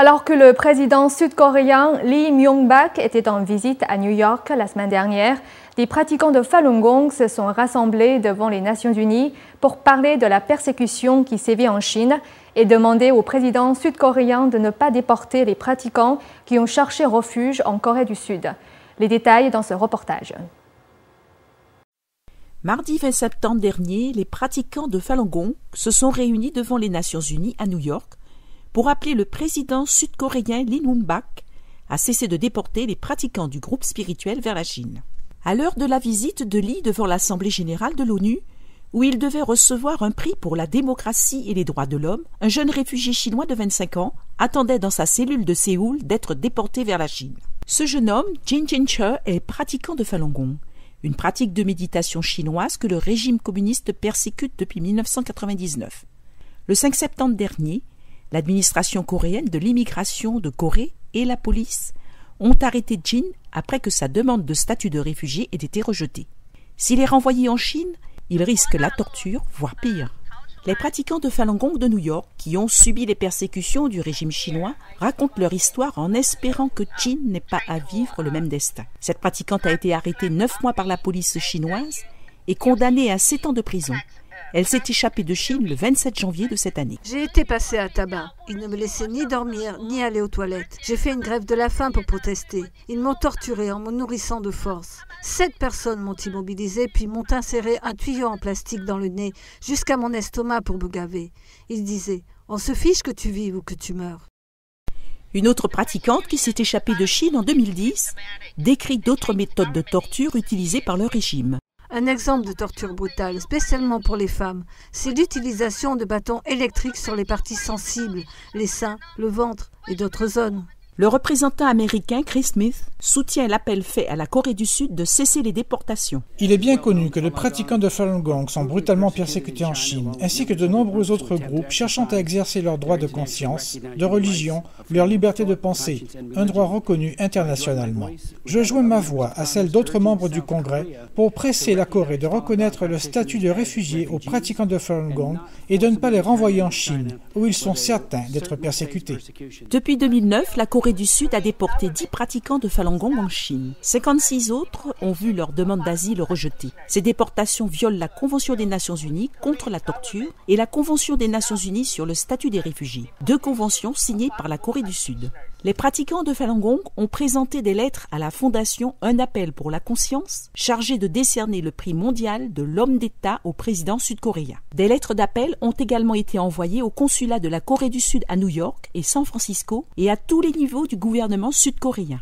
Alors que le président sud-coréen Lee Myung-bak était en visite à New York la semaine dernière, des pratiquants de Falun Gong se sont rassemblés devant les Nations Unies pour parler de la persécution qui sévit en Chine et demander au président sud-coréen de ne pas déporter les pratiquants qui ont cherché refuge en Corée du Sud. Les détails dans ce reportage. Mardi 20 septembre dernier, les pratiquants de Falun Gong se sont réunis devant les Nations Unies à New York pour appeler le président sud-coréen Lee Myung-bak à cesser de déporter les pratiquants du groupe spirituel vers la Chine. À l'heure de la visite de Lee devant l'Assemblée générale de l'ONU, où il devait recevoir un prix pour la démocratie et les droits de l'homme, un jeune réfugié chinois de 25 ans attendait dans sa cellule de Séoul d'être déporté vers la Chine. Ce jeune homme, Jin Jin-che, est pratiquant de Falun Gong, une pratique de méditation chinoise que le régime communiste persécute depuis 1999. Le 5 septembre dernier, l'administration coréenne de l'immigration de Corée et la police ont arrêté Jin après que sa demande de statut de réfugié ait été rejetée. S'il est renvoyé en Chine, il risque la torture, voire pire. Les pratiquants de Falun Gong de New York, qui ont subi les persécutions du régime chinois, racontent leur histoire en espérant que Jin n'ait pas à vivre le même destin. Cette pratiquante a été arrêtée 9 mois par la police chinoise et condamnée à 7 ans de prison. Elle s'est échappée de Chine le 27 janvier de cette année. J'ai été passée à tabac. Ils ne me laissaient ni dormir, ni aller aux toilettes. J'ai fait une grève de la faim pour protester. Ils m'ont torturée en me nourrissant de force. 7 personnes m'ont immobilisée, puis m'ont inséré un tuyau en plastique dans le nez, jusqu'à mon estomac pour me gaver. Ils disaient « On se fiche que tu vives ou que tu meurs ». Une autre pratiquante qui s'est échappée de Chine en 2010 décrit d'autres méthodes de torture utilisées par le régime. Un exemple de torture brutale, spécialement pour les femmes, c'est l'utilisation de bâtons électriques sur les parties sensibles, les seins, le ventre et d'autres zones. Le représentant américain Chris Smith soutient l'appel fait à la Corée du Sud de cesser les déportations. Il est bien connu que les pratiquants de Falun Gong sont brutalement persécutés en Chine, ainsi que de nombreux autres groupes cherchant à exercer leur droit de conscience, de religion, leur liberté de penser, un droit reconnu internationalement. Je joins ma voix à celle d'autres membres du Congrès pour presser la Corée de reconnaître le statut de réfugié aux pratiquants de Falun Gong et de ne pas les renvoyer en Chine, où ils sont certains d'être persécutés. Depuis 2009, la Corée du Sud a déporté 10 pratiquants de Falun Gong en Chine. 56 autres ont vu leur demande d'asile rejetée. Ces déportations violent la Convention des Nations Unies contre la torture et la Convention des Nations Unies sur le statut des réfugiés, 2 conventions signées par la Corée du Sud. Les pratiquants de Falun Gong ont présenté des lettres à la Fondation Un appel pour la conscience, chargée de décerner le prix mondial de l'homme d'État au président sud-coréen. Des lettres d'appel ont également été envoyées au consulat de la Corée du Sud à New York et San Francisco et à tous les niveaux du gouvernement sud-coréen.